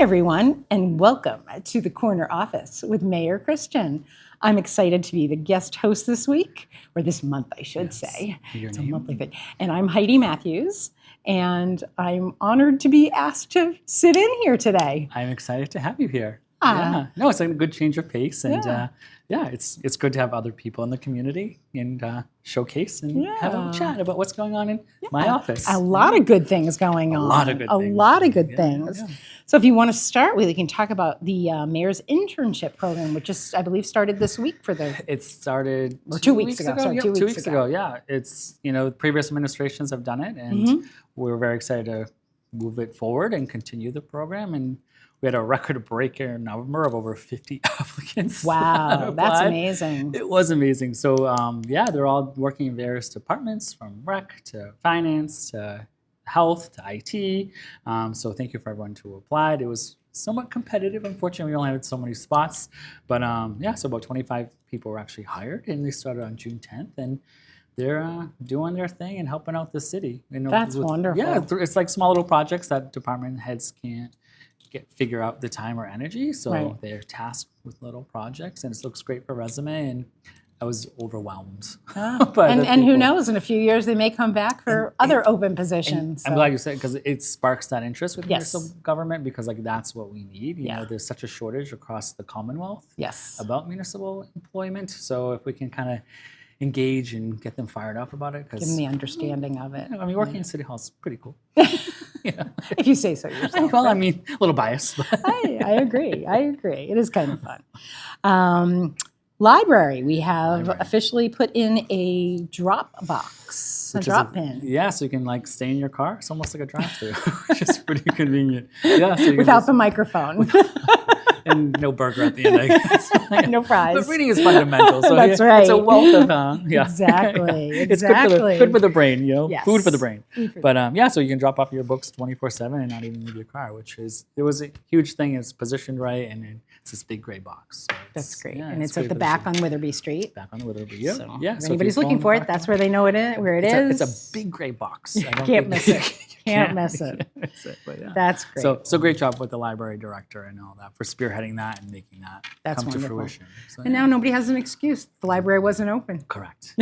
everyone, and welcome to the Corner Office with Mayor Christian. I'm excited to be the guest host this week, or this month, I should say. It's a monthly thing. And I'm Heidi Matthews, and I'm honored to be asked to sit in here today. I'm excited to have you here. Yeah, no, it's a good change of pace, and it's good to have other people in the community and showcase and have a chat about what's going on in my office. A lot of good things going on. A lot of good things. A lot of good things. Yeah. So if you want to start with, we can talk about the Mayor's Internship program, which is, I believe, started this week for the... It started or 2 weeks ago. Sorry, 2 weeks ago, yeah. It's, previous administrations have done it, and we're very excited to move it forward and continue the program. And we had a record-breaker number of over 50 applicants. Wow, that's amazing. It was amazing. So, they're all working in various departments, from rec to finance to health to IT. So thank you for everyone who applied. It was somewhat competitive. Unfortunately, we only had so many spots. But so about 25 people were actually hired, and they started on June 10th. And they're doing their thing and helping out the city. That's wonderful. Yeah, it's like small little projects that department heads can't figure out the time or energy. So they're tasked with little projects, and it looks great for resume. And I was overwhelmed. And who knows, in a few years they may come back for other open positions. I'm glad you said it, because it sparks that interest with municipal government, because that's what we need. You know, there's such a shortage across the Commonwealth about municipal employment. So if we can kind of engage and get them fired up about it. Give them the understanding of it. Working in City Hall is pretty cool. If you say so yourself. Well, a little biased. But I agree. It is kind of fun. Library, we have officially put in a drop box, a drop pin. Yeah, so you can stay in your car. It's almost like a drive-through, which is pretty convenient. Yeah, so without the microphone. And no burger at the end, I guess. No fries. But reading is fundamental. So That's right. It's a wealth of Exactly. It's good for the brain, Yes. Food for the brain. So you can drop off your books 24/7 and not even leave your car, it was a huge thing. It's positioned right, and it's this big gray box. So that's great. And it's at the back on Witherby Street. Back on the Witherby, yeah. So if anybody's looking for it, that's where they know where it is. It's a big gray box. Can't miss it. Can't miss it. But that's great. So great job with the library director and all that for spearheading that and making that come to fruition. So, and now nobody has an excuse. The library wasn't open. Correct.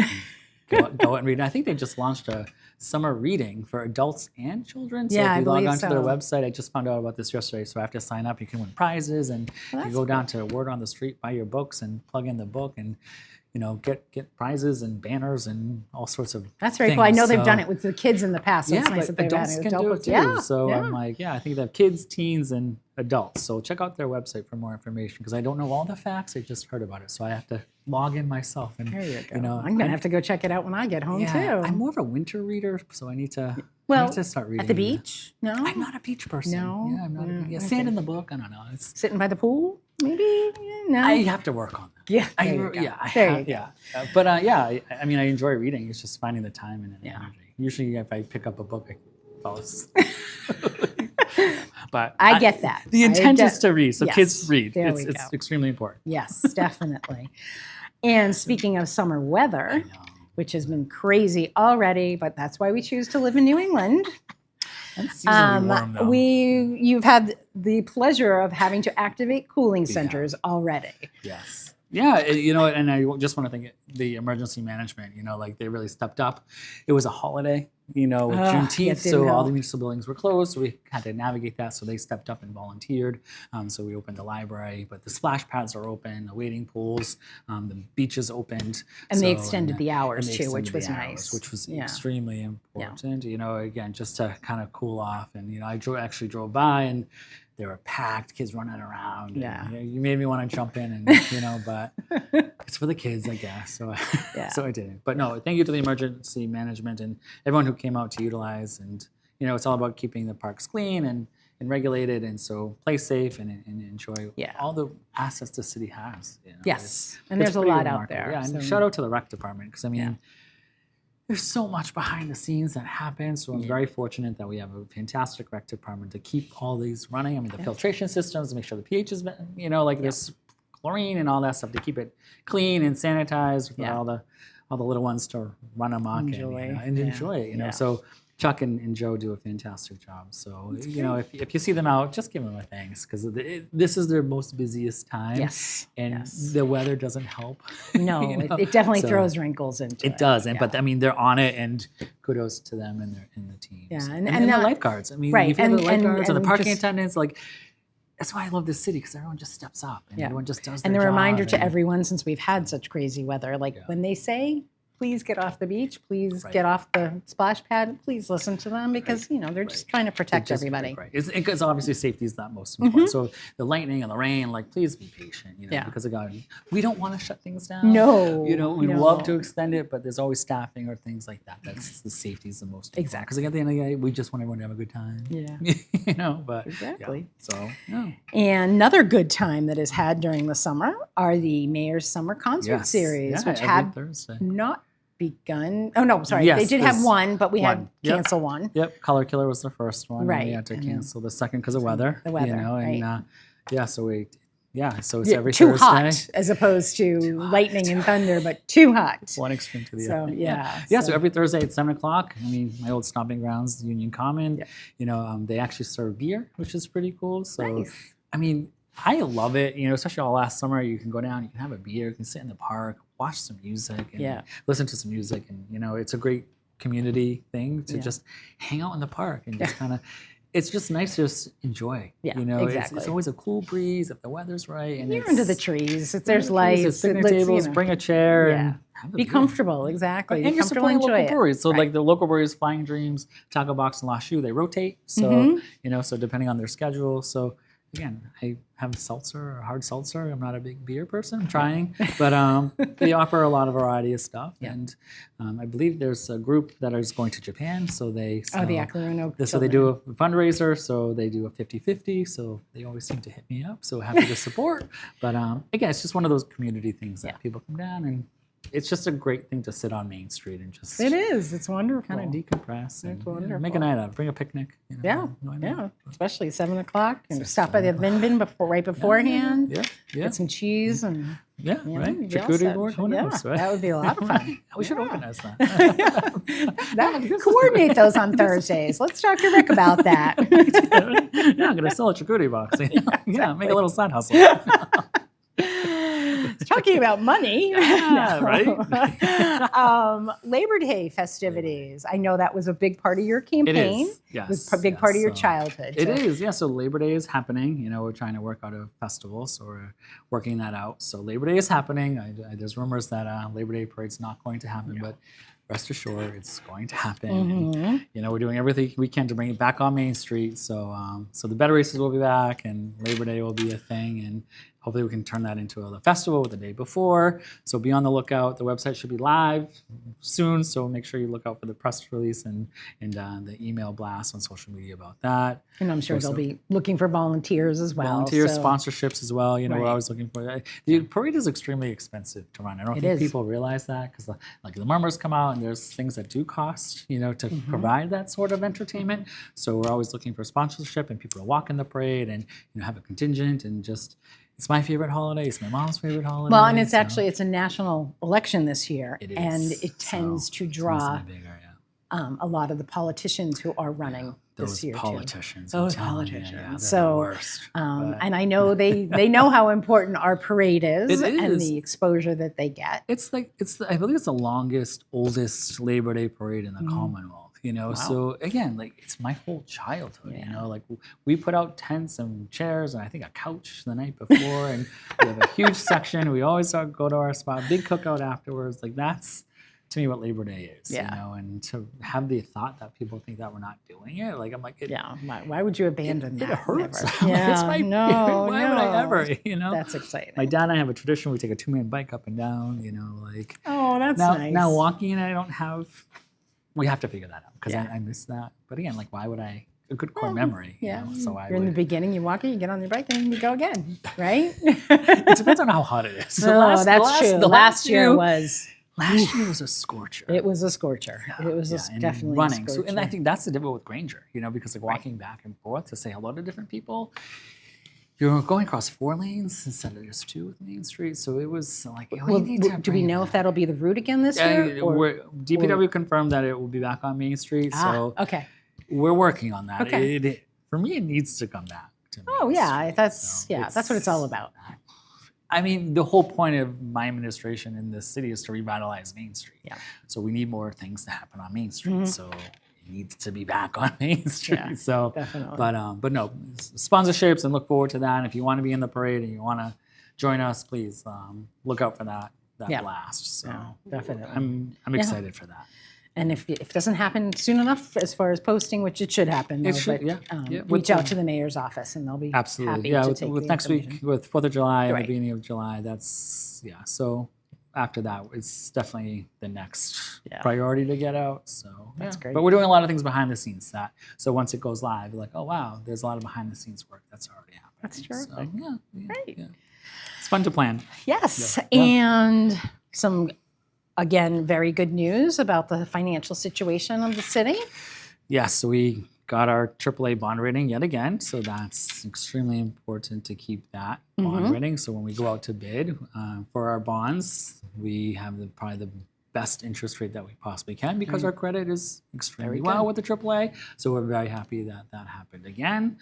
Go out and read. I think they just launched a summer reading for adults and children. So if you log onto their website, I just found out about this yesterday, so I have to sign up. You can win prizes, and you go down to Word on the Street, buy your books, and plug in the book, and get prizes and banners and all sorts of That's very cool. I know they've done it with the kids in the past. So it's nice that they've adults had can do it too. Yeah. So I'm like, I think they have kids, teens, and adults. So check out their website for more information, because I don't know all the facts. I just heard about it. So I have to log in myself. And, there you go. I'm going to have to go check it out when I get home too. I'm more of a winter reader, so I need to start reading. At the beach? No? I'm not a beach person. No? Yeah, I'm not a beach. Sand in the book, I don't know. Sitting by the pool? Maybe? No? I have to work on that. Yeah, I enjoy reading. It's just finding the time and energy. Usually if I pick up a book, I fall asleep. But I get that. The intent is to read, so kids read. It's extremely important. Yes, definitely. And speaking of summer weather, which has been crazy already, but that's why we choose to live in New England. It's usually warm, though. You've had the pleasure of having to activate cooling centers already. Yes. Yeah, and I just want to thank the emergency management, they really stepped up. It was a holiday, with Juneteenth, so all the municipal buildings were closed, so we had to navigate that, so they stepped up and volunteered. So we opened the library, but the splash pads are open, the wading pools, the beaches opened. And they extended the hours too, which was nice. Which was extremely important, again, just to kind of cool off. And, I actually drove by, and they were packed, kids running around. Yeah. And, you made me want to jump in, and but it's for the kids, I guess. So, so I didn't. But no, thank you to the emergency management and everyone who came out to utilize. And it's all about keeping the parks clean and regulated, and so play safe and enjoy all the assets the city has. Yes, and there's a lot out there. Yeah, and shout out to the rec department, because there's so much behind the scenes that happens. So I'm very fortunate that we have a fantastic rec department to keep all these running. The filtration systems, to make sure the pH is, this chlorine and all that stuff, to keep it clean and sanitized for all the little ones to run amok and enjoy it. So Chuck and Joe do a fantastic job. So, you know, if you see them out, just give them a thanks because this is their most busiest time. Yes. And the weather doesn't help. No, you know? it definitely throws wrinkles into it. It does. But I mean, they're on it, and kudos to them and the team. Yeah. And the lifeguards. I mean, you feel the lifeguards and the parking attendants, like, that's why I love this city, because everyone just steps up and everyone just does their job. And the reminder to everyone, since we've had such crazy weather, like when they say, please get off the beach, please get off the splash pad, please listen to them, because you know they're just trying to protect everybody. Because obviously safety is that most important. So the lightning and the rain, like, please be patient, you know, because of God, we don't want to shut things down. No, you know, we love to extend it, but there's always staffing or things like that. That's the safety is the most important. Because at the end of the day, we just want everyone to have a good time. Yeah, you know, but So and another good time that is had during the summer are the Mayor's Summer Concert Series, which had not begun. Oh no, sorry. They did have one, but we had to cancel one. Yep, Color Killer was the first one. Right. And we had to cancel the second because of weather. The weather, you know, and so it's every too Thursday. Hot as opposed to lightning and thunder, but too hot. One extreme to the other. So every Thursday at 7:00. I mean, my old stomping grounds, Union Common. You know, they actually serve beer, which is pretty cool. So, I mean, I love it. You know, especially all last summer, you can go down, you can have a beer, you can sit in the park, watch some music, and listen to some music, and you know, it's a great community thing to just hang out in the park and just kind of. It's just nice to just enjoy. Yeah, you know, it's always a cool breeze if the weather's right, and you're under the trees. There's lights, there's picnic tables. Bring a chair and have a be beer. Comfortable. Exactly, and you're supporting local breweries. So like the local breweries, Flying Dreams, Taco Box, and La Choux, they rotate. So you know, so depending on their schedule. So again, I have a seltzer, a hard seltzer. I'm not a big beer person. I'm trying, but they offer a lot of variety of stuff. And I believe there's a group that is going to Japan. So they the Aquilino. So they do a fundraiser. So they do a 50-50. So they always seem to hit me up. So happy to support. But again, it's just one of those community things that people come down and. It's just a great thing to sit on Main Street and just. It is. It's wonderful. Kind of decompress and make a night out. Bring a picnic. You know, Especially 7:00 and stop by the Bin right beforehand. Get some cheese and. Right. Charcuterie board. Who knows, right? That would be a lot of fun. We should organize that. Coordinate those on Thursdays. Let's talk to Rick about that. I'm going to sell a charcuterie box. Make a little side hustle. Talking about money, right? Labor Day festivities. I know that was a big part of your campaign. It is. Yes, it was a big part of your childhood. It is. Yeah. So Labor Day is happening. You know, we're trying to work out a festival, so we're working that out. So Labor Day is happening. There's rumors that Labor Day parade's not going to happen, but rest assured, it's going to happen. And, you know, we're doing everything we can to bring it back on Main Street. So, so the better races will be back, and Labor Day will be a thing, and hopefully we can turn that into a festival the day before. So be on the lookout. The website should be live soon, so make sure you look out for the press release and the email blast on social media about that. And I'm sure they'll be looking for volunteers as well. Sponsorships as well. You know, we're always looking for that. The parade is extremely expensive to run. I don't think people realize that, because like the murmurs come out and there's things that do cost, you know, to provide that sort of entertainment. So we're always looking for sponsorship and people to walk in the parade and, you know, have a contingent and just. It's my favorite holiday. It's my mom's favorite holiday. Well, and it's actually it's a national election this year, and it tends to draw a lot of the politicians who are running this year politicians, too. Those politicians. Yeah, so, the worst, and I know they know how important our parade is and the exposure that they get. I believe it's the longest, oldest Labor Day parade in the Commonwealth. You know, so again, like it's my whole childhood. You know, like we put out tents and chairs and I think a couch the night before, and we have a huge section. We always go to our spot, big cookout afterwards. Like that's to me what Labor Day is. You know, and to have the thought that people think that we're not doing it, like I'm like, why would you abandon that? It hurts. It's why would I ever? You know, that's exciting. My dad and I have a tradition. We take a 2-man bike up and down. You know, like that's nice. Now walking, I don't have. We have to figure that out because I miss that. But again, like, why would I? A good core memory. You know, so you're in the beginning, you walk it, you get on your bike, and then you go again, right? It depends on how hot it is. So that's true. Last year was a scorcher. It was a scorcher. Yeah, it was definitely running. A scorcher. And I think that's the difference with Granger, you know, because like walking back and forth to say hello to different people, you're going across 4 lanes instead of just 2 with Main Street. So it was like, Well, do we know if that'll be the route again this year? DPW confirmed that it will be back on Main Street. So okay. we're working on that. Okay. For me, it needs to come back to Main Oh yeah, Street. that's that's what it's all about. I mean, the whole point of my administration in this city is to revitalize Main Street. Yeah. So we need more things to happen on Main Street. So it needs to be back on Main Street. Yeah, so definitely. But no, sponsorships, and look forward to that. And if you want to be in the parade and you want to join us, please look out for that blast. So definitely. I'm excited for that. And if it doesn't happen soon enough, as far as posting, which it should happen, It should, reach out to the mayor's office, and they'll be absolutely happy to take with the next week information. with 4th of July and Right. the beginning of July. That's So after that, it's definitely the next priority to get out. So That's great. But we're doing a lot of things behind the scenes. So once it goes live, you're like, oh wow, there's a lot of behind the scenes work that's already happening. That's terrific. So, Great. Yeah. It's fun to plan. Yes, Yeah. and some, again, very good news about the financial situation of the city. Yes, so we got our AAA bond rating yet again. So that's extremely important to keep that bond rating. So when we go out to bid for our bonds, we have probably the best interest rate that we possibly can because our credit is extremely Very well good. with the AAA. So we're very happy that that happened again.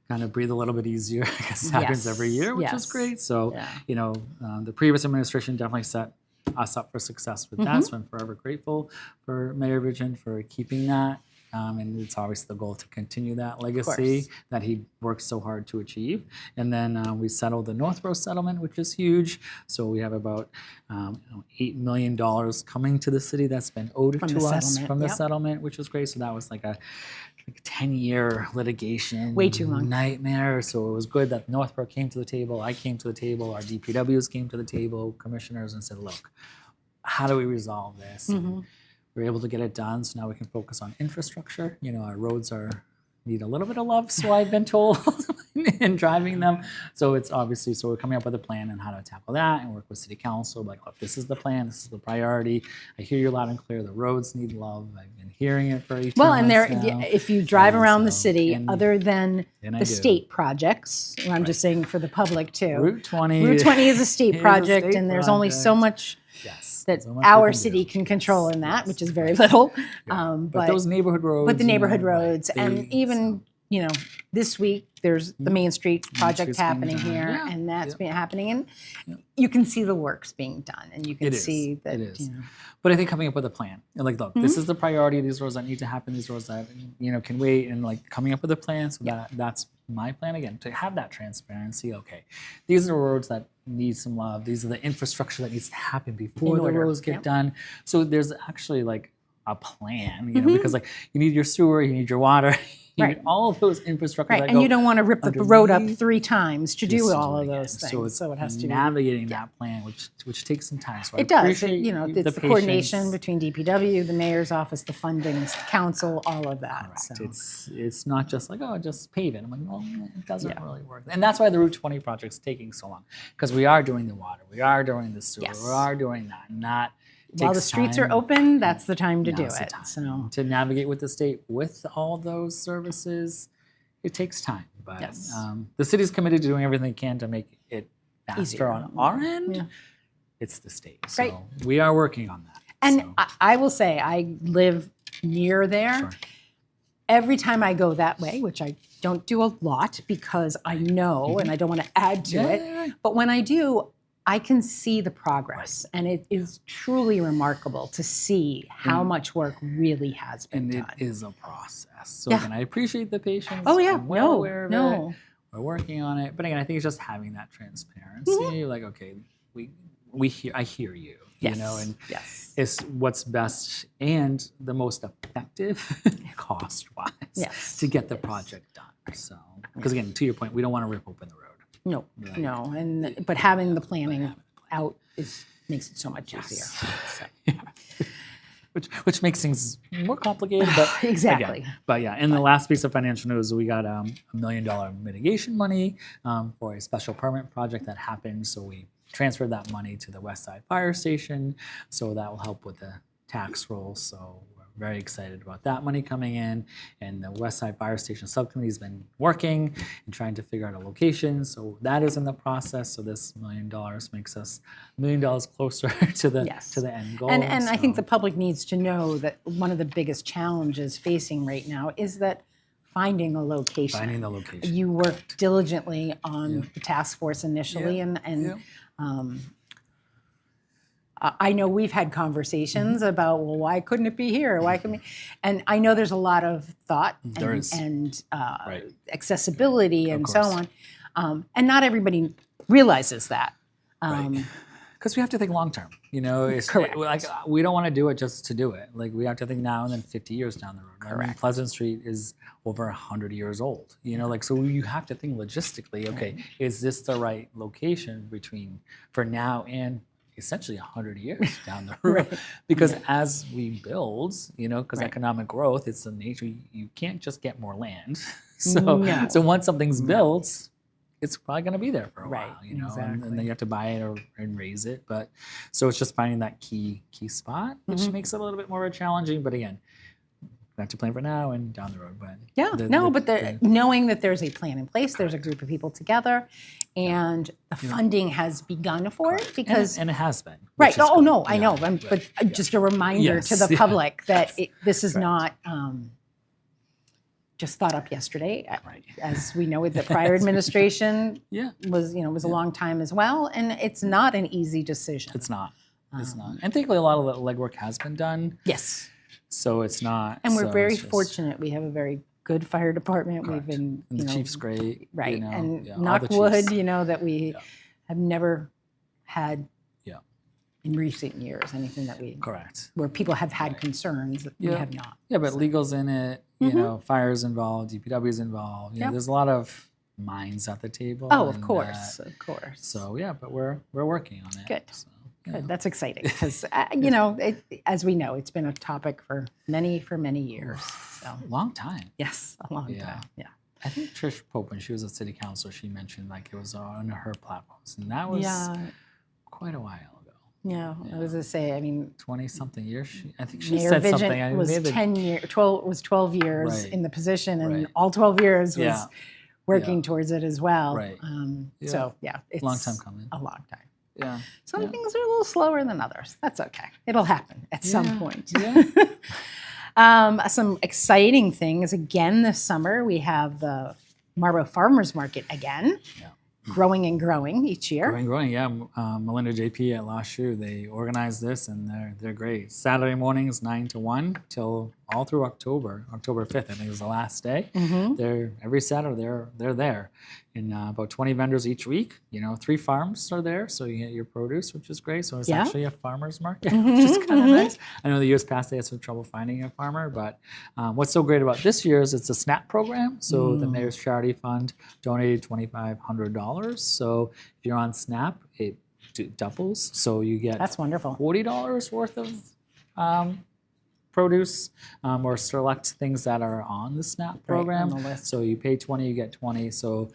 Kind of breathe a little bit easier because it happens every year, which is great. So, the previous administration definitely set us up for success with that. So I'm forever grateful for Mayor Vision for keeping that. And it's obviously the goal to continue that legacy that he worked so hard to achieve. And then we settled the Northborough settlement, which is huge. So we have about $8 million coming to the city that's been owed to us from the settlement, which was great. So that was like a 10-year litigation Way too long. nightmare. So it was good that Northborough came to the table, I came to the table, our DPWs came to the table, commissioners, and said, look, how do we resolve this? And we were able to get it done, so now we can focus on infrastructure. Our roads need a little bit of love, so I've been told, in driving them. So it's obviously, we're coming up with a plan on how to tackle that and work with city council. Like, look, this is the plan, this is the priority. I hear you loud and clear, the roads need love. I've been hearing it for 18 Well, and months now. if you drive around the so- city, and- other than and I the do. state projects, I'm just saying for the public too. Route 20. Route 20 is a state is a project, state and there's only so project. much Yes, that so much we our can do. city can control in that, Yes, which is very little. Yeah. But those neighborhood roads. But the neighborhood right, roads, and even this week there's the Main Street project Street's being happening done. here, Yeah. and that's Yep. been happening, and you can see the works being done, and you can It is. see that. It is. But I think coming up with a plan, and like, look, this is the priority. These roads that need to happen. These roads that can wait, and like coming up with a plan. So that's my plan again, to have that transparency. Okay, these are the roads that need some love. These are the infrastructure that needs to happen before the roads get done. So there's actually like a plan, because like you need your sewer, you need your water. You need all of those infrastructure. Right, that and go you don't want to rip the road up underneath 3 times to just do to all do of it those again. things. So So it has to be. navigating that plan, which takes some time. So It does. appreciate It's the coordination patience. between DPW, the mayor's office, the funding, the council, all of that. Correct. So. It's not just like, oh, just pave it. I'm like, no, it doesn't really work. And that's why the Route 20 project's taking so long, because we are doing the water, we are doing the sewer, we are doing that. Not While the streets are open, that's the time to do Now's the it. time. So To navigate with the state with all those services, it takes time. But the city's committed to doing everything it can to make it faster Easier. on our end. Yeah. It's the state. So Right. we are working on that. And So, I will say, I live near there. Sure. Every time I go that way, which I don't do a lot because I know and I don't want to add to it, yeah. but when I do, I can see the progress. And it is truly remarkable to see how much work really has been And done. it is a process. So Yeah. again, I appreciate the patience. Oh, yeah. I'm well aware of No. it. We're working on it. But again, I think it's just having that transparency. Like, okay, I hear you. Yes. And yes. it's what's best and the most effective cost-wise to get the project done. So, because again, to your point, we don't want to rip open the road. No, Right. no. But having the planning out makes it so much easier. So. Which makes things more complicated, but Exactly. Again, but yeah, and the last piece of financial news, we got $1 million mitigation money for a special permit project that happened. So we transferred that money to the West Side Fire Station. So that will help with the tax roll. So we're very excited about that money coming in. And the West Side Fire Station Subcommittee has been working and trying to figure out a location. So that is in the process. So this $1 million makes us $1 million closer to the end goal. And I think the public needs to know that one of the biggest challenges facing right now is that finding a location. Finding the location. You worked diligently on the task force initially, and I know we've had conversations about, well, why couldn't it be here? Why couldn't we? And I know there's a lot of thought and accessibility and so on. And not everybody realizes that. Because we have to think long term. Correct. Like we don't want to do it just to do it. Like we have to think now and then 50 years down the road. Correct. I mean, Pleasant Street is over 100 years old. So you have to think logistically. Okay, is this the right location for now and essentially 100 years down the road? Because as we build, because economic growth, it's the nature. You can't just get more land. So once something's built, it's probably going to be there for a while, and then you have to buy it and raise it. But so it's just finding that key spot, which makes it a little bit more challenging. But again, we have to plan for now and down the road. But knowing that there's a plan in place, there's a group of people together, and the funding has begun for it because and it has been I know, but just a reminder to the public that this is not. Just thought up yesterday, as we know, the prior administration was a long time as well, and it's not an easy decision. It's not. And thankfully, a lot of the legwork has been done. Yes. So it's not. And we're very fortunate. We have a very good fire department. Correct. We've been, and the chief's great. And knock wood, that we have never had. In recent years, anything that where people have had concerns that we have not. Yeah, but legal's in it, fire's involved, DPW's involved. There's a lot of minds at the table. Oh, of course. So but we're working on it. Good. So, Good. That's exciting because as we know, it's been a topic for many years. So long time. Yes, a long time. Yeah. I think Trish Pope, when she was a city councilor, she mentioned it was on her platforms, and that was quite a while ago. Yeah, I was going to say, 20-something years. I think she Mayor said Vigent something. Was 10 years. 12 years in the position, and all 12 years was working towards it as well. Right. So it's long time coming. A long time. Yeah. Some things are a little slower than others. That's okay. It'll happen at some point. Yeah. Some exciting things again this summer. We have the Marlboro Farmers Market again. Yeah. Growing and growing each year. Growing, yeah. Melinda JP at La Chaux, they organize this, and they're great. Saturday mornings 9 to 1 till all through October 5th, I think is the last day. They're every Saturday they're there, and about 20 vendors each week. 3 farms are there, so you get your produce, which is great. So it's actually a farmer's market, which is kind of nice. I know the years past they had some trouble finding a farmer, but what's so great about this year is it's a SNAP program. So the Mayor's Charity Fund donated $2,500. So if you're on SNAP, it doubles. So you get that's wonderful. $40 worth of produce or select things that are on the SNAP program. On the list. So you pay 20, you get 20. So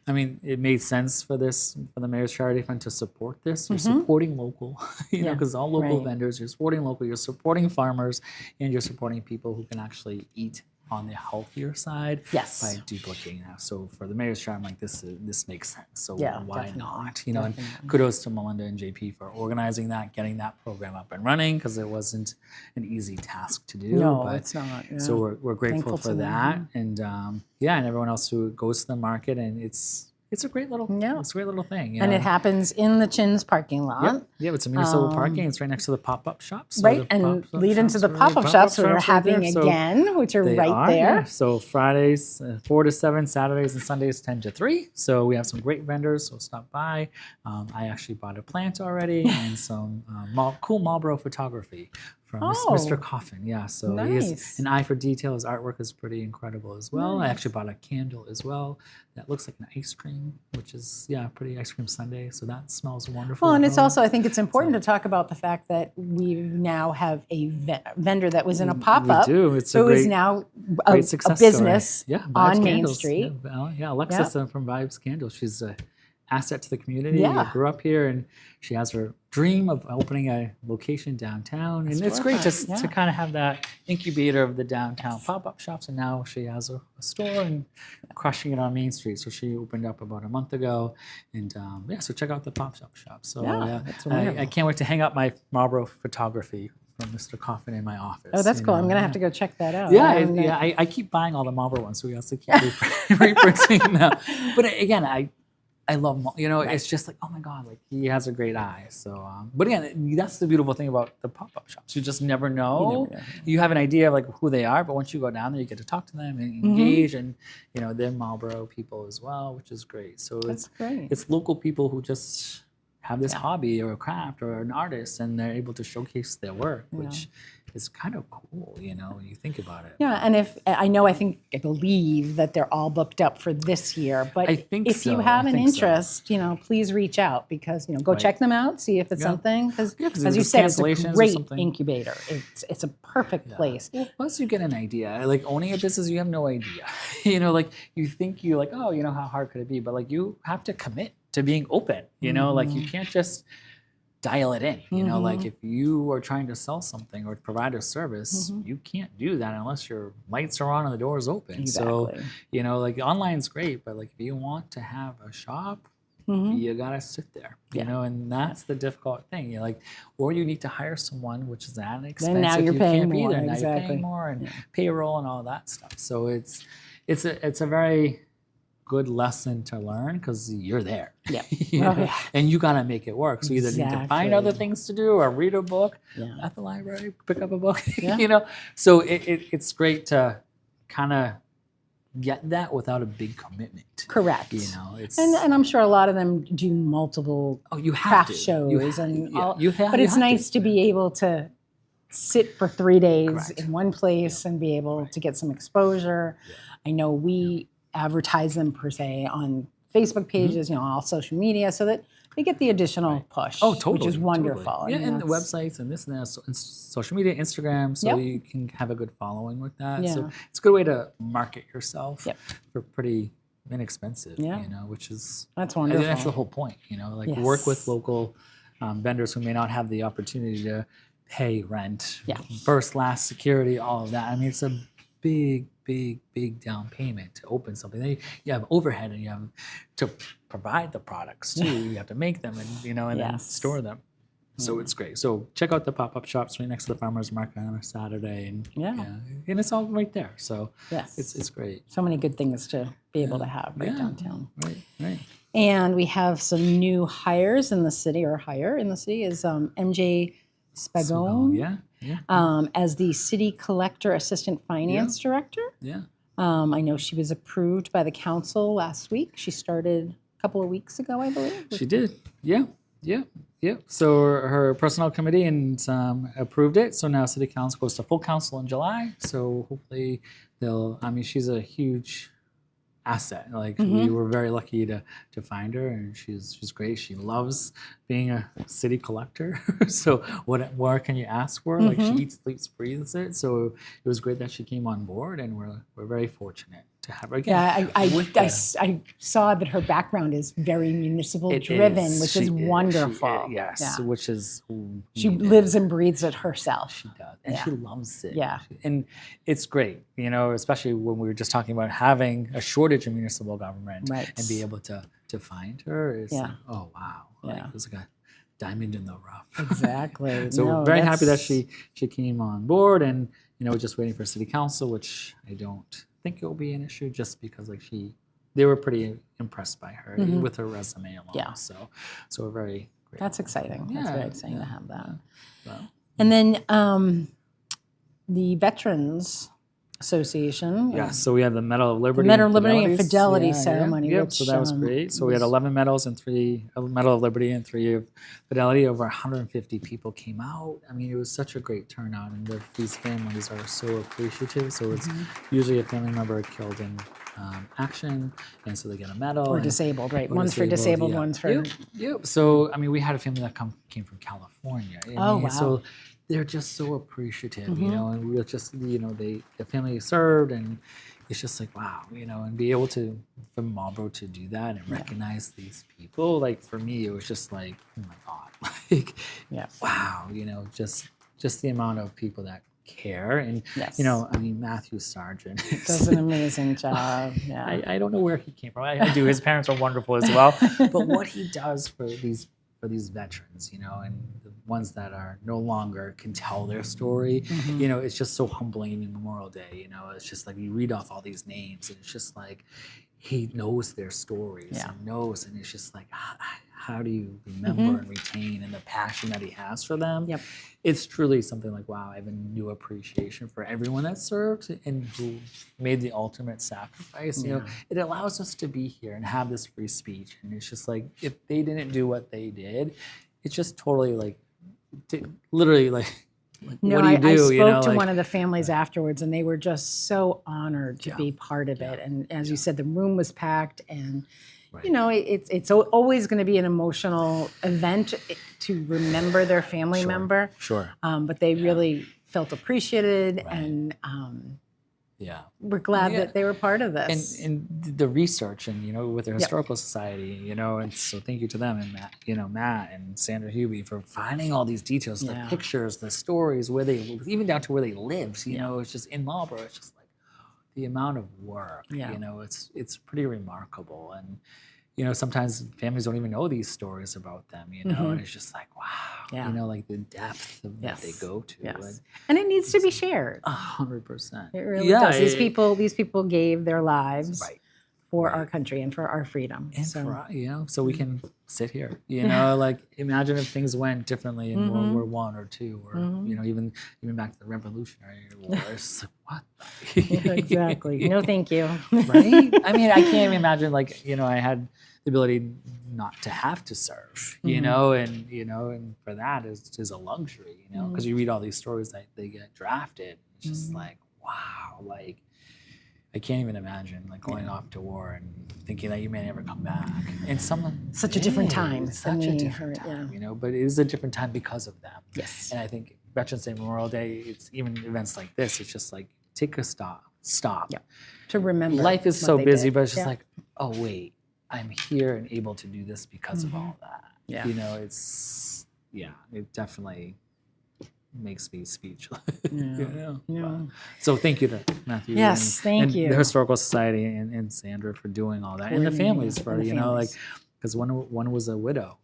it made sense for the Mayor's Charity Fund to support this. You're supporting local, because all local vendors, you're supporting local, you're supporting farmers, and you're supporting people who can actually eat on the healthier side by duplicating that. So for the Mayor's Charity, I'm like, this makes sense. So why not? And kudos to Melinda and JP for organizing that, getting that program up and running, because it wasn't an easy task to do. No, but, it's not. Yeah. So we're grateful for that, and and everyone else who goes to the market, and it's a great little thing. And it happens in the Chin's parking lot. Yeah, it's a municipal parking. It's right next to the pop-up shops. So and lead into the pop-up shops we're having again, which are right there. Yeah. So Fridays 4 to 7, Saturdays and Sundays 10 to 3. So we have some great vendors, so stop by. I actually bought a plant already and some cool Marlboro photography from Mr. Coffin. Yeah, so he has an eye for detail. His artwork is pretty incredible as well. I actually bought a candle as well that looks like an ice cream, which is pretty ice cream sundae. So that smells wonderful. Well, and it's also, I think it's important to talk about the fact that we now have a vendor that was in a pop-up. We do. It's so it is now a business on Main Candles. Street. Alexis from Vibes Candles. She's asset to the community. Yeah. Grew up here, and she has her dream of opening a location downtown. And it's great just to kind of have that incubator of the downtown pop-up shops. And now she has a store and crushing it on Main Street. So she opened up about a month ago. And so check out the pop-up shop. So that's wonderful. I can't wait to hang up my Marlboro photography from Mr. Coffin in my office. Oh, that's cool. I'm going to have to go check that out. I keep buying all the Marlboro ones, so we also keep reprinting them. But again, I love, it's just like, oh my God, like he has a great eye. So, but again, that's the beautiful thing about the pop-up shops. You just never know. You have an idea of like who they are, but once you go down there, you get to talk to them and engage, and they're Marlboro people as well, which is great. So it's local people who just have this hobby or a craft or an artist, and they're able to showcase their work, which is kind of cool, when you think about it. Yeah, and I believe that they're all booked up for this year, but if you have an interest, please reach out, because, go check them out, see if it's something, because as you said, it's a great incubator. It's a perfect place. Well, plus you get an idea. Like owning a business, you have no idea. Like you think how hard could it be? But like you have to commit to being open, like you can't just dial it in, like if you are trying to sell something or provide a service, you can't do that unless your lights are on and the door is open. Exactly. So, like online's great, but like if you want to have a shop, you gotta sit there, and that's the difficult thing. Or you need to hire someone, which is an expense. Then now you're paying more. Now you're paying more and payroll and all that stuff. So it's a very good lesson to learn, because you're there. And you gotta make it work. So you either need to find other things to do or read a book at the library, pick up a book. So it's great to kind of get that without a big commitment. Correct. And I'm sure a lot of them do multiple craft shows but it's nice to be able to sit for 3 days in one place and be able to get some exposure. I know we advertise them per se on Facebook pages, all social media, so that they get the additional push. Oh, totally. Which is wonderful. Totally. And the websites and this and that, and social media, Instagram, so you can have a good following with that. So it's a good way to market yourself for pretty inexpensive, which is that's wonderful. That's the whole point, work with local vendors who may not have the opportunity to pay rent, first, last, security, all of that. I mean, it's a big down payment to open something. Then you have overhead, and you have to provide the products too. You have to make them, and and then store them. So it's great. So check out the pop-up shops right next to the farmers market on a Saturday, and and it's all right there. So it's great. So many good things to be able to have downtown. Right. And we have some new hires in the city, is MJ Spagone. As the city collector assistant finance director. I know she was approved by the council last week. She started a couple of weeks ago, I believe. She did. So her personnel committee approved it. So now city council goes to full council in July. So hopefully she's a huge asset. We were very lucky to find her, and she's great. She loves being a city collector. So what more can you ask for? She eats, sleeps, breathes it. So it was great that she came on board, and we're very fortunate to have her again. I saw that her background is very municipal driven, which is wonderful. Which is she lives and breathes it herself. She does, and she loves it. And it's great, especially when we were just talking about having a shortage in municipal government, and be able to find her is oh wow, it was like a diamond in the rough. Exactly. So we're very happy that she came on board, and we're just waiting for city council, which I don't think it will be an issue, just because they were pretty impressed by her with her resume alone. So we're very grateful. That's exciting. That's very exciting to have that. And then the Veterans Association. So we had the Medal of Liberty. And Fidelity ceremony. So that was great. So we had 11 medals and 3 Medal of Liberty and 3 of Fidelity. Over 150 people came out. I mean, it was such a great turnout, and these families are so appreciative. So it's usually a family member killed in action, and so they get a medal. Or disabled, right? One's for disabled, one's for... So, we had a family that came from California. Wow. So they're just so appreciative, and we're just, the family served, and it's just like, wow, and be able to, from Marlboro, to do that and recognize these people, like, for me, it was just like, oh my God, like, wow, just the amount of people that care. And, Matthew Sargent does an amazing job. Yeah. I don't know where he came from. I do. His parents are wonderful as well. But what he does for these veterans, and the ones that are no longer can tell their story, it's just so humbling in Memorial Day. It's just like you read off all these names, and it's just like he knows their stories and knows, and it's just like, how do you remember and retain, and the passion that he has for them? Yep. It's truly something like, wow, I have a new appreciation for everyone that served and who made the ultimate sacrifice. It allows us to be here and have this free speech. And it's just like, if they didn't do what they did, it's just totally like, literally like, no, what do you do? I spoke to one of the families afterwards, and they were just so honored to be part of it. And as you said, the room was packed, and it's always going to be an emotional event to remember their family member. Sure. But they really felt appreciated, and we're glad that they were part of this. And the research, and with the Historical Society, and so thank you to them, and Matt and Sandra Hubie for finding all these details, the pictures, the stories, where they, even down to where they lived. It's just in Marlboro. It's just like the amount of work. It's pretty remarkable. And sometimes families don't even know these stories about them, and it's just like, wow, like the depth of what they go to. Yes. And it needs to be shared. 100%. It really does. These people gave their lives for our country and for our freedom. And so we can sit here, like imagine if things went differently in World War I or II, or, even back to the Revolutionary War. It's like, what? Exactly. No, thank you. Right? I mean, I can't even imagine, like, I had the ability not to have to serve, and for that is a luxury, because you read all these stories that they get drafted. It's just like, wow, like, I can't even imagine, like, going off to war and thinking that you may never come back. And such a different time. Such a different time, but it is a different time because of them. Yes. And I think Veterans Day, Memorial Day, it's even events like this, it's just like, take a stop. Yeah. To remember. Life is so busy, but it's just like, oh, wait, I'm here and able to do this because of all that. Yeah. It definitely makes me speechless. Yeah. So thank you to Matthew. Yes, thank you. The Historical Society and Sandra for doing all that, and the families for like, because one was a widow,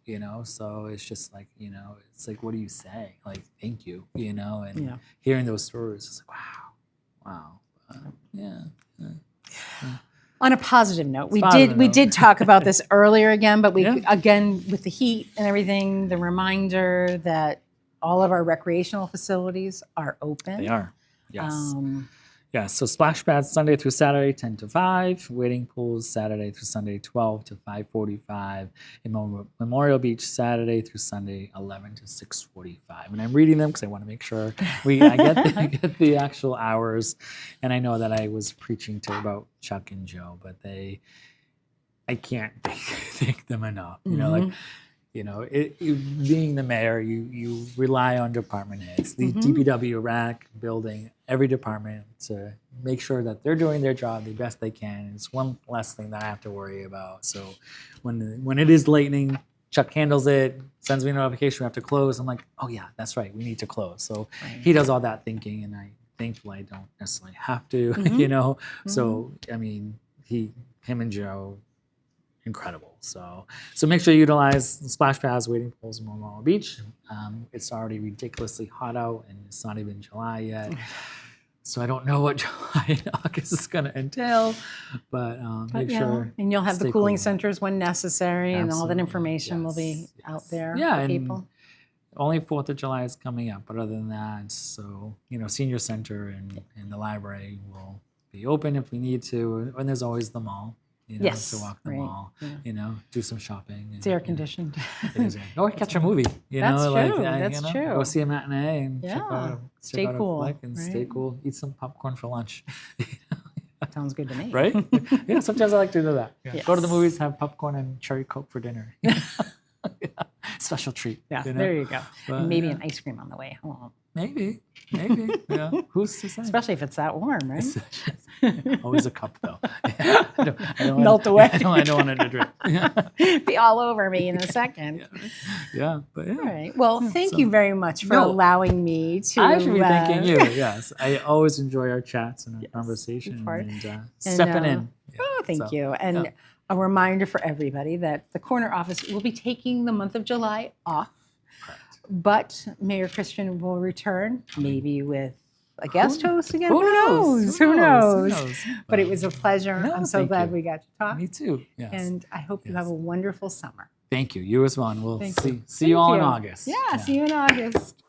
so it's just like, it's like, what do you say? Like, thank you, and hearing those stories, it's like, wow. On a positive note, we did talk about this earlier again, but again, with the heat and everything, the reminder that all of our recreational facilities are open. They are, yes. So splash pads Sunday through Saturday, 10 to 5. Wading pools Saturday through Sunday, 12 to 5:45. And Memorial Beach Saturday through Sunday, 11 to 6:45. And I'm reading them because I want to make sure I get the actual hours. And I know that I was preaching about Chuck and Joe, but I can't thank them enough. Being the mayor, you rely on department heads, the DPW, RAC, building, every department to make sure that they're doing their job the best they can. It's one less thing that I have to worry about. So when it is lightning, Chuck handles it, sends me a notification, we have to close. I'm like, oh yeah, that's right, we need to close. So he does all that thinking, and thankfully I don't necessarily have to, So, I mean, him and Joe, incredible. So make sure you utilize the splash pads, wading pools in Memorial Beach. It's already ridiculously hot out, and it's not even July yet. So I don't know what July and August is going to entail, but make sure. And you'll have the cooling centers when necessary, and all that information will be out there for people. Only 4th of July is coming up, but other than that, so, Senior Center and the library will be open if we need to, and there's always the mall. To walk the mall, do some shopping. It's air conditioned. Or catch a movie. That's true. That's true. Go see a matinee and check out stay cool. A flick and stay cool. Eat some popcorn for lunch. Sounds good to me. Right? Sometimes I like to do that. Yes. Go to the movies, have popcorn and cherry Coke for dinner. special treat. Yeah, you know? there you go. But, And maybe yeah. an ice cream on the way home. Maybe. Yeah. Who's to say? Especially if it's that warm, right? Always a cup, though. Yeah. I don't Melt away. I don't want it to drip. Yeah. Be all over me in a second. Yeah. But yeah. All right. Well, thank so- you very much for No. allowing me to. I should be thanking you. Yes, I always enjoy our chats and our conversation part. and stepping in. Yeah, Oh, thank so, you. And yeah. a reminder for everybody that the corner office will be taking the month of July off, Correct. but Mayor Christian will return, maybe with a guest host again. Who knows? Who knows? Who knows? But it was a pleasure. No, I'm so thank glad you. we got to talk. Me too. Yes. And I hope you have a wonderful summer. Thank you. You as well. And we'll Thank you. see you all in Thank you. August. Yeah, see you in August.